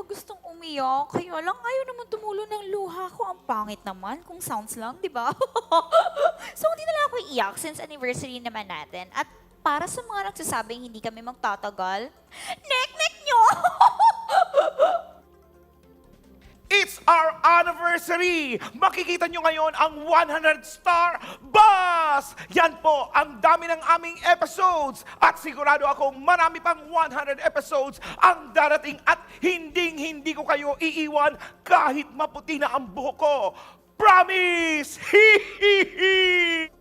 gustong umiyak. Kaya lang ayaw naman tumulo ng luha ko. Ang pangit naman kung sounds lang, di ba? So hindi na lang ako iyak since anniversary naman natin. At para sa mga nagsasabing hindi kami magtatagal, nek-nek nyo! It's our anniversary! Makikita nyo ngayon ang 100-star bus! Yan po ang dami ng aming episodes. At sigurado akong marami pang 100 episodes ang darating at hindi ko kayo iiwan kahit maputi na ang buhok ko. Promise! Hihihi!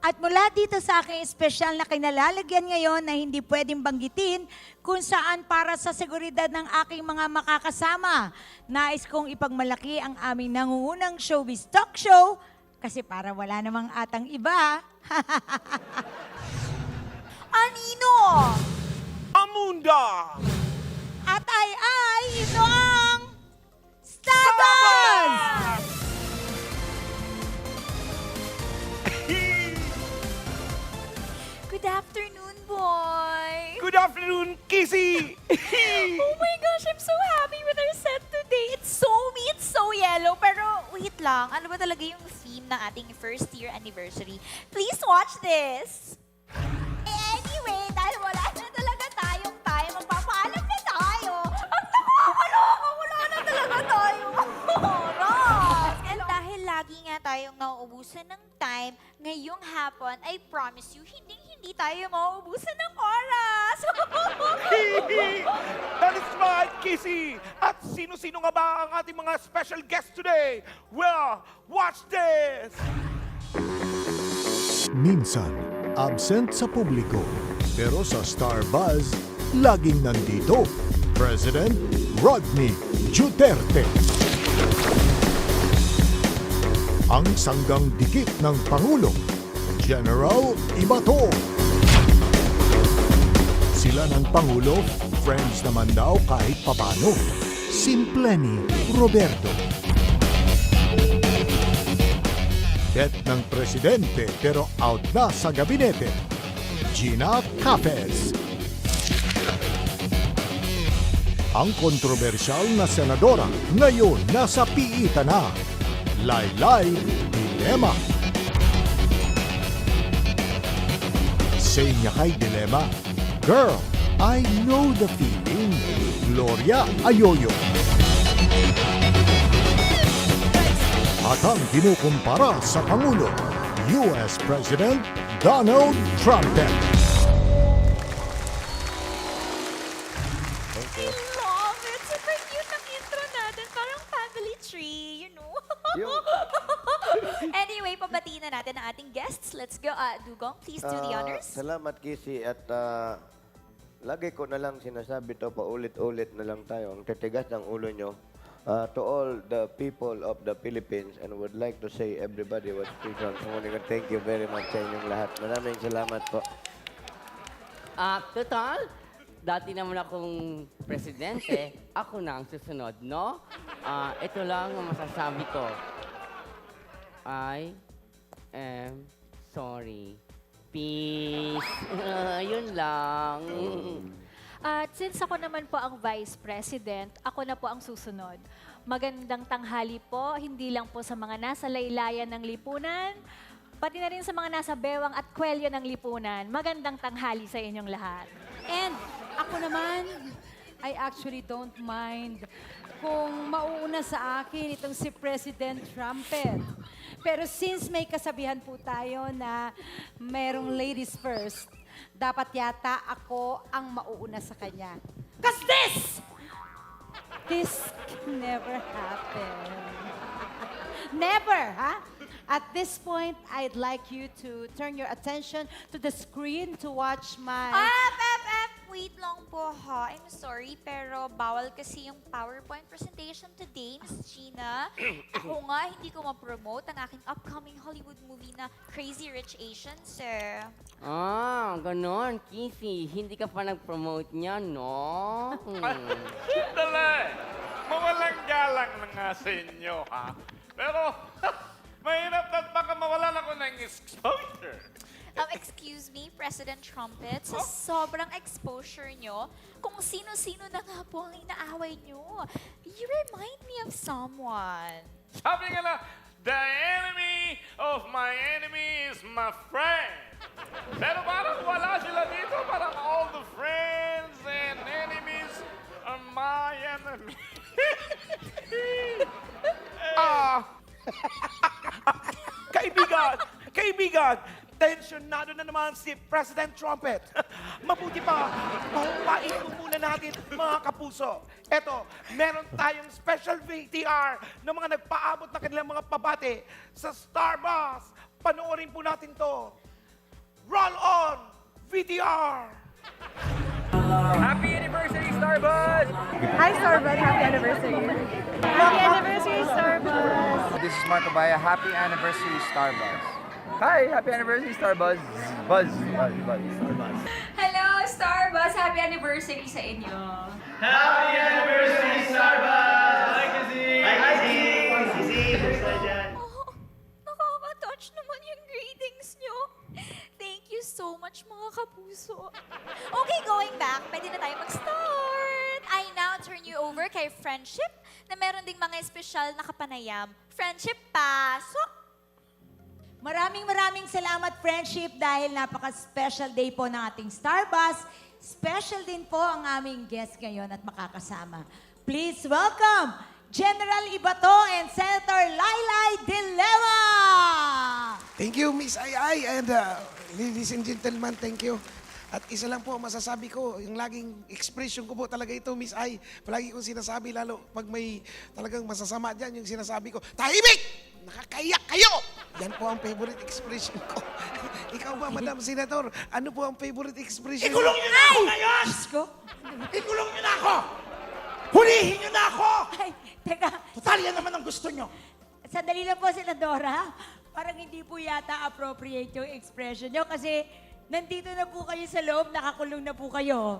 At mula dito sa aking espesyal na kinalalagyan ngayon na hindi pwedeng banggitin kung saan para sa seguridad ng aking mga makakasama, nais kong ipagmalaki ang aming nangungunang showbiz talk show kasi para wala namang atang iba. Anino! Amunda! At ito ang Starbucks! Good afternoon, boy! Good afternoon, Kissy! Oh my gosh, I'm so happy with our set today. It's so me, it's so yellow. Pero wait lang, ano ba talaga yung theme ng ating first year anniversary? Please watch this! Anyway, dahil wala na talaga tayong time, magpapaalam na tayo. Ang nakakaloka, wala na talaga tayo. Ross! And dahil lagi nga tayong nauubusan ng time, ngayong hapon, I promise you, hindi tayo mauubusan ng oras. That is right, Kissy! At sino-sino nga ba ang ating mga special guests today? Well, watch this! Minsan, absent sa publiko. Pero sa Star Buzz, laging nandito. President Rodney Duterte. Ang sanggang dikit ng Pangulo, General Ibato. Sila ng Pangulo, friends naman daw kahit papano. Simple ni Roberto. Det ng presidente pero out na sa gabinete. Gina Capes. Ang kontrobersyal na senadora ngayon nasa piita na. Laylay Dilema. Say niya kay Dilema, "Girl, I know the feeling." Gloria Ayoyo. At ang kinukumpara sa Pangulo, US President Donald Trump. I love it. Super cute ang intro natin. Parang family tree, you know? Anyway, pabatiin na natin ang ating guests. Let's go. Dugong, please do the honors. Salamat, Kissy. At lagi ko na lang sinasabi to, paulit-ulit na lang tayo. Ang titigas ng ulo nyo. To all the people of the Philippines, and would like to say everybody was present. Thank you very much sa inyong lahat. Maraming salamat po. Total, dati naman akong presidente, ako na ang susunod, no? Ito lang ang masasabi ko. I am sorry. Peace. Yun lang. At since ako naman po ang Vice President, ako na po ang susunod. Magandang tanghali po, hindi lang po sa mga nasa laylayan ng lipunan, pati na rin sa mga nasa bewang at kwelyo ng lipunan. Magandang tanghali sa inyong lahat. And ako naman, I actually don't mind kung mauuna sa akin itong si President Trumpet. Pero since may kasabihan po tayo na merong ladies first, dapat yata ako ang mauuna sa kanya. Because this can never happen. Never, ha? At this point, I'd like you to turn your attention to the screen to watch my... Wait lang po ha. I'm sorry, pero bawal kasi yung PowerPoint presentation today, Miss Gina. Ako nga, hindi ko ma-promote ang aking upcoming Hollywood movie na Crazy Rich Asians, eh. Ganon, Kissy. Hindi ka pa nag-promote niya, no? Sandali! Mawalang galang na nga sa inyo, ha? Pero, mahirap at baka mawalan ako ng exposure. Excuse me, President Trumpet, sa sobrang exposure nyo, kung sino-sino na nga po ang inaaway nyo, you remind me of someone. Sabi nga na, the enemy of my enemy is my friend. Pero parang wala sila dito. Parang all the friends and enemies are my enemy. Kaibigan, tensyonado na naman si President Trumpet. Mabuti pa, mahupain mo muna natin mga kapuso. Eto, meron tayong special VTR ng mga nagpaabot na kanilang mga pabate sa Starbus. Panoorin po natin to. Roll on, VTR! Happy anniversary, Starbuzz! Hi, Starbuzz. Happy anniversary. Happy anniversary, Starbuzz. This is Marco Baya. Happy anniversary, Starbuzz. Hi, happy anniversary, Starbuzz. Buzz, Starbuzz. Hello, Starbuzz! Happy anniversary sa inyo! Oh, nakaka-touch naman yung greetings nyo. Thank you so much, mga kapuso. Okay, going back, pwede na tayo mag-start. I now turn you over kay Friendship na meron ding mga espesyal na kapanayam. Friendship, pasok! Maraming salamat, Friendship, dahil napaka-special day po ng ating Starbus. Special din po ang aming guest ngayon at makakasama. Please welcome General Ibato and Senator Laylay De Leva! Thank you, Miss Ai, and ladies and gentlemen, thank you. At isa lang po masasabi ko, yung laging expression ko po talaga ito, Miss Ai. Palagi kong sinasabi, lalo pag may talagang masasama dyan, yung sinasabi ko, tahimik! Nakakaiyak kayo! Yan po ang favorite expression ko. Ikaw ba, Madam Senator, ano po ang favorite expression? Ikulong niyo na ako ngayon! Diyos ko. Ikulong niyo na ako! Hulihin niyo na ako! Ay, teka. Total, yan naman ang gusto niyo. Sandali lang po, Senadora. Parang hindi po yata appropriate yung expression nyo kasi nandito na po kayo sa loob, nakakulong na po kayo.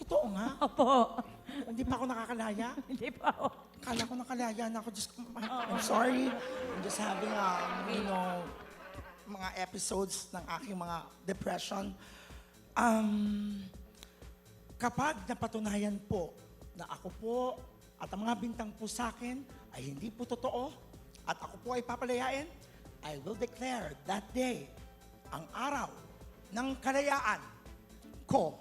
Totoo nga. Opo. Hindi pa ako nakakalaya. Hindi pa ako. Kala ko nakalaya na ako. Diyos ko, I'm sorry. I'm just having, mga episodes ng aking mga depression. Kapag napatunayan po na ako po at ang mga bintang po sa akin ay hindi po totoo at ako po ay papalayain, I will declare that day ang araw ng kalayaan ko.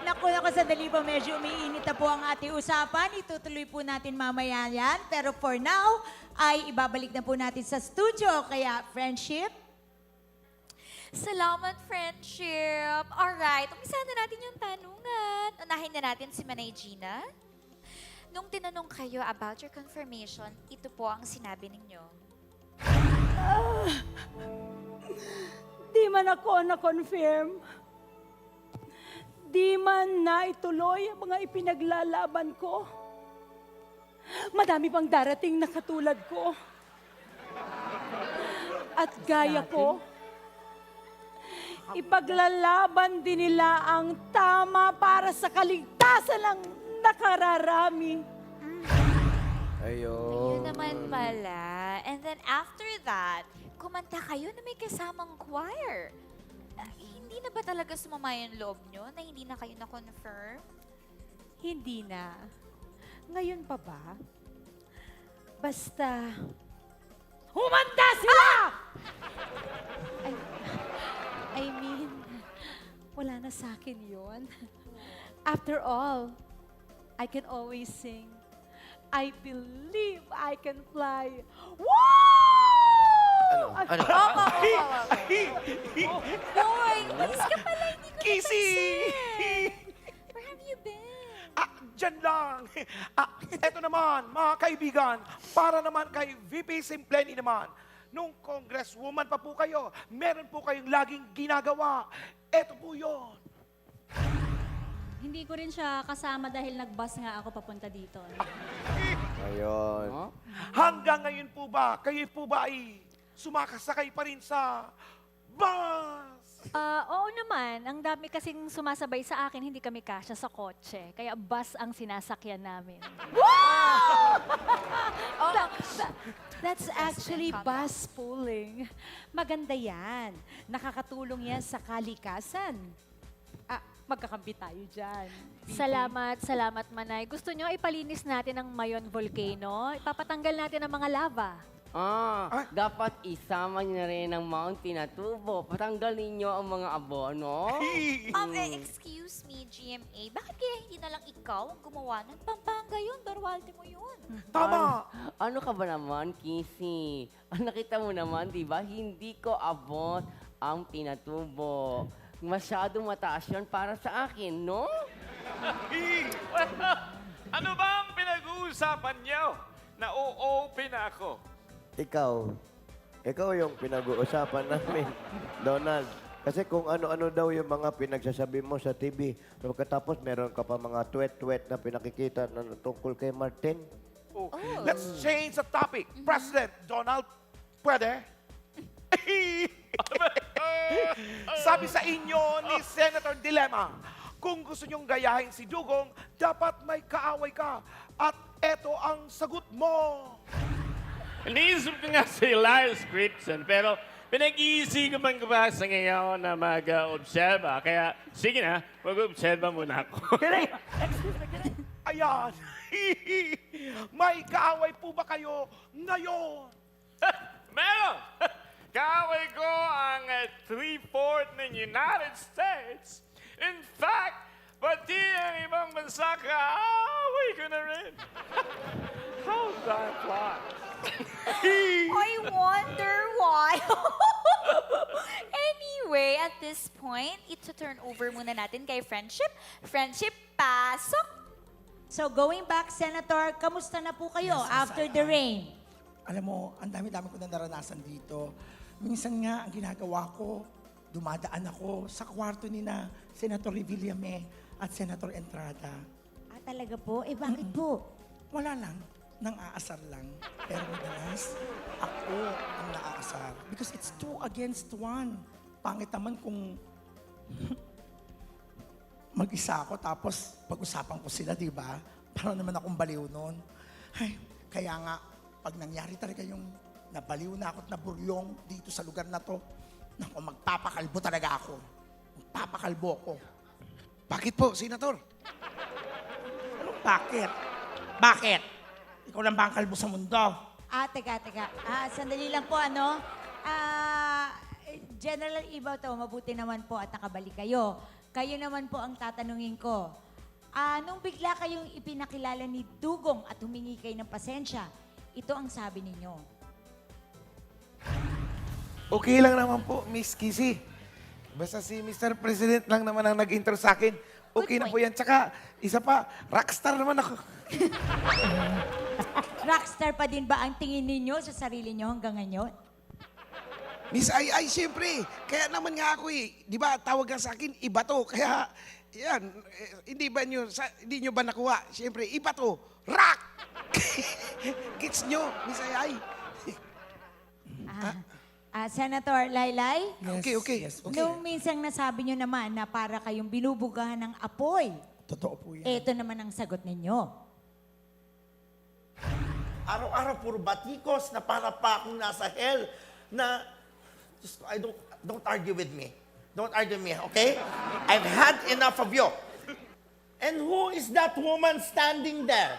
Naku, sandali po, medyo umiinit na po ang ating usapan. Itutuloy po natin mamaya yan. Pero for now, ay ibabalik na po natin sa studio. Kaya, Friendship, Salamat, Friendship. Alright, umpisa na natin yung tanungan. Unahin na natin si Manay Gina. Nung tinanong kayo about your confirmation, ito po ang sinabi ninyo. Di man ako na-confirm. Di man na ituloy ang mga ipinaglalaban ko. Madami pang darating na katulad ko. At gaya ko, ipaglalaban din nila ang tama para sa kaligtasan ng nakararami. Ayun naman pala. And then after that, kumanta kayo na may kasamang choir. Hindi na ba talaga sumama yung loob nyo na hindi na kayo na-confirm? Hindi na. Ngayon pa ba? Basta, humanda sila! I mean, wala na sa akin yun. After all, I can always sing, I believe I can fly. Woo! Boy, please ka pala, hindi ko Kissy! napansin. Where have you been? Dyan lang. Eto naman, mga kaibigan, para naman kay VP Simpleni naman, nung congresswoman pa po kayo, meron po kayong laging ginagawa. Eto po yun. Hindi ko rin siya kasama dahil nag-bus nga ako papunta dito. Ayun. Hanggang ngayon po ba, kayo po ba ay sumakasakay pa rin sa bus? Oo naman. Ang dami kasing sumasabay sa akin, hindi kami kasya sa kotse. Kaya bus ang sinasakyan namin. That's actually bus pooling. Maganda yan. Nakakatulong yan sa kalikasan. Magkakampi tayo dyan. Salamat, Manay. Gusto nyo ipalinis natin ang Mayon Volcano? Ipapatanggal natin ang mga lava. Dapat isama niyo na rin ang Mount Pinatubo. Patanggalin niyo ang mga abono. Excuse me, GMA. Bakit kaya hindi na lang ikaw ang gumawa ng Pampanga yun? Dorwalte mo yun. Tama! Ano ka ba naman, Kissy? Nakita mo naman, di ba? Hindi ko abot ang Pinatubo. Masyadong mataas yun para sa akin, no? Ano ba ang pinag-uusapan niyo? Na-o-open ako. Ikaw yung pinag-uusapan namin, Donald. Kasi kung ano-ano daw yung mga pinagsasabi mo sa TV, pagkatapos meron ka pa mga tweet-tweet na pinakikita na tungkol kay Martin. Let's change the topic. President Donald, pwede? Sabi sa inyo ni Senator Dilemma, kung gusto nyong gayahin si Dugong, dapat may kaaway ka. At eto ang sagot mo. Iniisip ko nga si Elias Christian, pero pinag-iisipan ko pa sa ngayon na mag-obserba. Kaya, sige na, mag-obserba muna ako. Ayan. May kaaway po ba kayo ngayon? Meron! Kaaway ko ang 3/4 ng United States. In fact, pati ang ibang bansa kaaway ko na rin. How's that fly? I wonder why. Anyway, at this point, ito turn over muna natin kay Friendship. Friendship, pasok! So going back, Senator, kamusta na po kayo after the rain? Alam mo, ang dami-dami ko na naranasan dito. Minsan nga, ang ginagawa ko, dumadaan ako sa kwarto ni na Senator Revillame at Senator Entrada. Talaga po? Bakit po? Wala lang, nang aasar lang. Pero madalas, ako ang naaasar. Because it's 2 against 1. Pangit naman kung mag-isa ako tapos pag-usapan ko sila, di ba? Parang naman akong baliw noon. Ay, kaya nga, pag nangyari talaga yung nabaliw na ako at naburyong dito sa lugar na to, naku, magpapakalbo talaga ako. Magpapakalbo ako. Bakit po, Senator? Anong bakit? Bakit? Ikaw lang ba ang kalbo sa mundo? Teka. Sandali lang po, General Ibaw to, mabuti naman po at nakabalik kayo. Kayo naman po ang tatanungin ko. Nung bigla kayong ipinakilala ni Dugong at humingi kayo ng pasensya, ito ang sabi ninyo. Okay lang naman po, Miss Kissy. Basta si Mr. President lang naman ang nag-intro sa akin. Okay na po yan. Tsaka, isa pa, rockstar naman ako. Rockstar pa din ba ang tingin ninyo sa sarili nyo hanggang ngayon? Miss Ai, siyempre. Kaya naman nga ako di ba, tawag ka sa akin, iba to. Kaya, yan, hindi nyo ba nakuha? Siyempre, iba to. Rock! Gets nyo, Miss Ai. Senator Laylay? Okay. Nung minsang nasabi nyo naman na para kayong binubugahan ng apoy, Totoo po yan. ito naman ang sagot ninyo. Araw-araw puro batikos na para pa akong nasa hell na just, don't argue with me. Don't argue with me, okay? I've had enough of you. And who is that woman standing there?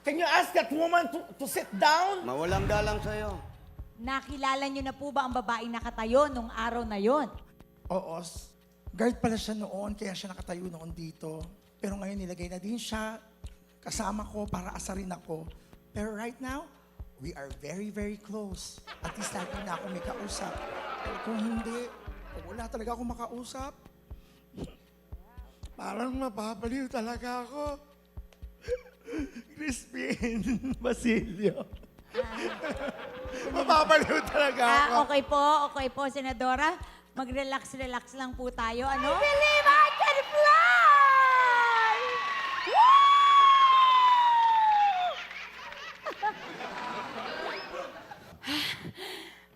Can you ask that woman to sit down? Mawalang galang sa'yo. Nakilala nyo na po ba ang babaeng nakatayo nung araw na yon? Oo, guard pala siya noon, kaya siya nakatayo noon dito. Pero ngayon nilagay na din siya kasama ko para asarin ako. Pero right now, we are very, very close. At least lagi na ako may kausap. Pero kung hindi, kung wala talaga ako makausap, parang mapapaliw talaga ako. Crispin Basilio. Mapapaliw talaga ako. Okay po, Senadora. Mag-relax lang po tayo. Ano? I believe I can fly!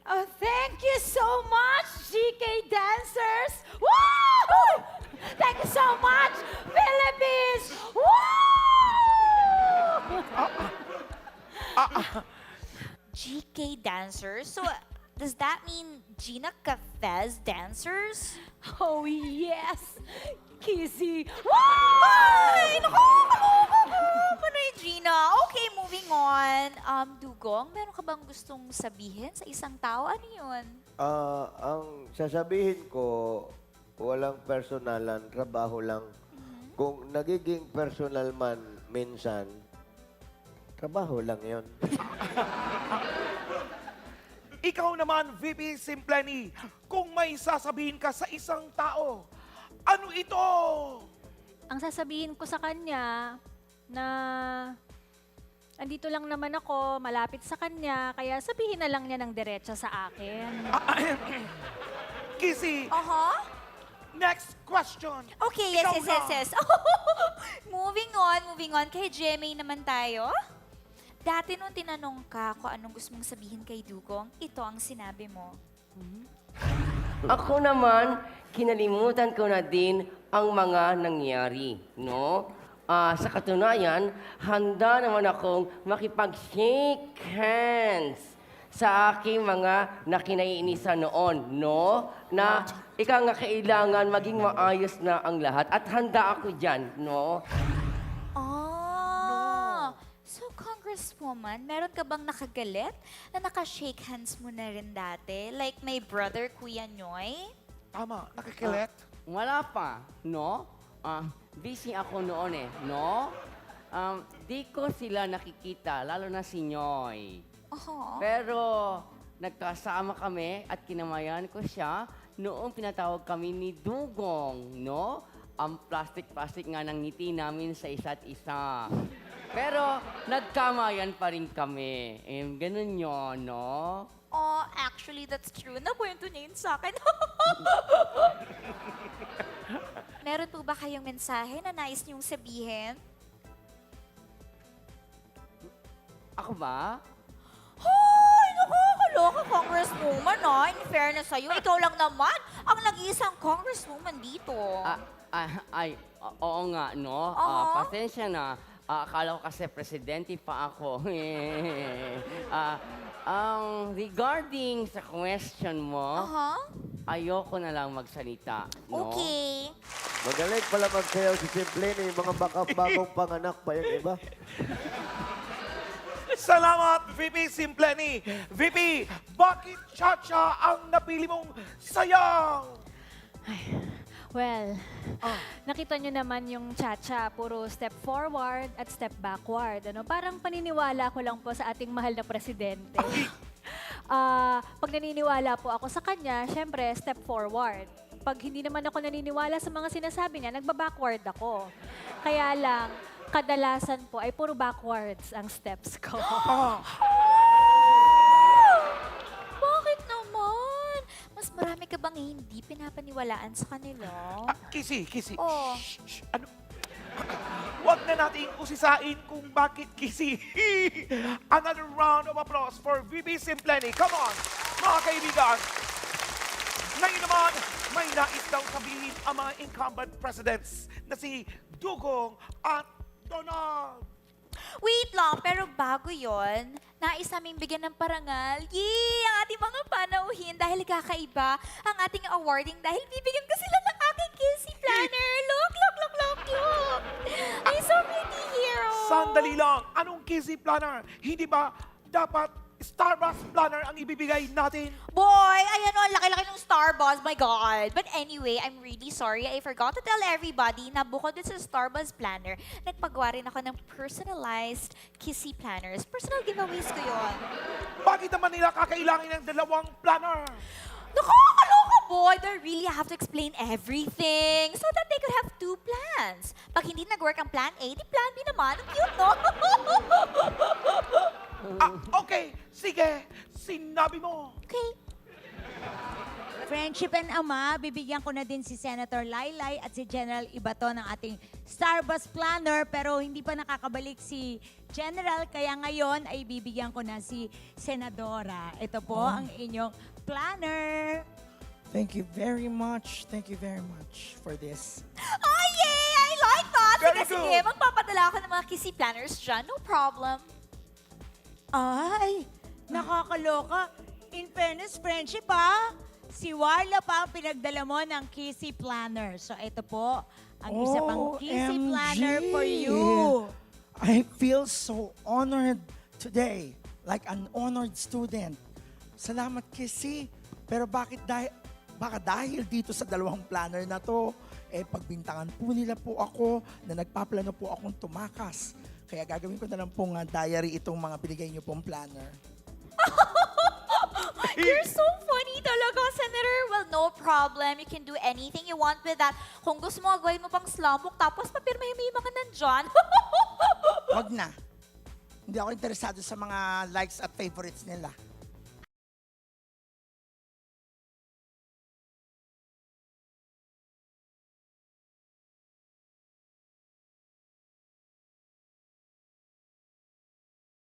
Oh, thank you so much, G. dancers. So, does that mean Gina Cafes dancers? Oh, yes! Kizzy! Ay! Naku! Kaloka ko! Panay, Gina. Okay, moving on. Dugong, meron ka bang gustong sabihin sa isang tao? Ano yun? Ang sasabihin ko, walang personalan, trabaho lang. Kung nagiging personal man minsan, trabaho lang yon. Ikaw naman, VP Simpleni, kung may sasabihin ka sa isang tao, ano ito? Ang sasabihin ko sa kanya na andito lang naman ako, malapit sa kanya, kaya sabihin na lang niya ng diretsa sa akin. Kissy, Aha. next question. Okay, yes, Ikaw yes, na. yes, yes. Moving on. Kay Jemay naman tayo. Dati nung tinanong ka kung anong gusto mong sabihin kay Dugong, ito ang sinabi mo. Ako naman, kinalimutan ko na din ang mga nangyari, no? Sa katunayan, handa naman akong makipag-shake hands sa aking mga nakinaiinisan noon, no? Na ika nga kailangan maging maayos na ang lahat at handa ako dyan, no? So, Congresswoman, meron ka bang nakagalit na naka-shake hands mo na rin dati? Like my brother, Kuya Noy? Tama, nakakilit. Wala pa, no? Busy ako noon eh, no? Di ko sila nakikita, lalo na si Nyoy. Aha. Pero nagkasama kami at kinamayan ko siya noong pinatawag kami ni Dugong, no? Ang plastic-plastic nga ng ngiti namin sa isa't isa. Pero nagkamayan pa rin kami. Ganun yun, no? Oh, actually, that's true. Nakwento niya yun sa akin. Meron po ba kayong mensahe na nais niyong sabihin? Ako ba? Hoy! Nakakaloka, Congresswoman, ha? In fairness sa'yo, ikaw lang naman ang nag-iisang Congresswoman dito. Oo nga, no? Oo. Pasensya na. Akala ko kasi presidente pa ako. Regarding sa question mo, Aha. ayoko na lang magsalita, no? Okay. Magaling pala magsayaw si Simpleni, mga bagong panganak pa yung iba. Salamat, VP Simpleni. VP, bakit cha-cha ang napili mong sayaw? Well, nakita nyo naman yung cha-cha, puro step forward at step backward. Ano? Parang paniniwala ko lang po sa ating mahal na presidente. Pag naniniwala po ako sa kanya, syempre, step forward. Pag hindi naman ako naniniwala sa mga sinasabi niya, nagba-backward ako. Kaya lang, kadalasan po ay puro backwards ang steps ko. Bakit naman? Mas marami ka bang hindi pinapaniwalaan sa kanila? Kissy. Oh. Shh. Ano? Huwag na nating usisain kung bakit Kissy. Another round of applause for VP Simpleni. Come on, mga kaibigan. Ngayon naman, may nais daw sabihin ang mga incumbent presidents na si Dugong at Donald. Wait lang, pero bago yon, nais naming bigyan ng parangal. Yay! Ang ating mga panauhin dahil kakaiba ang ating awarding dahil bibigyan ko sila ng aking Kissy Planner. Look! I'm so pretty hero! Sandali lang, anong Kissy Planner? Hindi ba dapat Starbucks Planner ang ibibigay natin? Boy, ayan o, ang laki-laki ng Starbucks, my God. But anyway, I'm really sorry. I forgot to tell everybody na bukod din sa Starbucks Planner, nagpagawa rin ako ng personalized Kissy Planners. Personal giveaways ko yun. Bakit naman nila kakailangan ng dalawang planner? Nakakaloka, boy! They really have to explain everything so that they could have two plans. Pag hindi nag-work ang plan A, di plan B naman. Ang cute, no? Okay, sige, sinabi mo. Okay. Friendship and Ama, bibigyan ko na din si Senator Laylay at si General Ibato ng ating Starbucks Planner pero hindi pa nakakabalik si General kaya ngayon ay bibigyan ko na si Senadora. Ito po ang inyong planner. Thank you very much for this. Oh, yay! I like that! Very Sige, good. magpapadala ako ng mga Kissy Planners dyan. No problem. Ay, Nakakaloka. In fairness, friendship ha? Si Warla pa ang pinagdala mo ng Kissy Planner. So ito po, ang isa pang Kissy OMG. Planner for you. I feel so honored today, like an honored student. Salamat, Kissy. Pero baka dahil dito sa dalawang planner na to, pagbintangan po nila po ako na nagpaplano po akong tumakas. Kaya gagawin ko na lang pong diary itong mga binigay niyo pong planner. You're so funny talaga, Senator. Well, no problem. You can do anything you want with that. Kung gusto mo, gawin mo pang slumbook, tapos papirmahin mo yung mga nandyan. Wag na. Hindi ako interesado sa mga likes at favorites nila.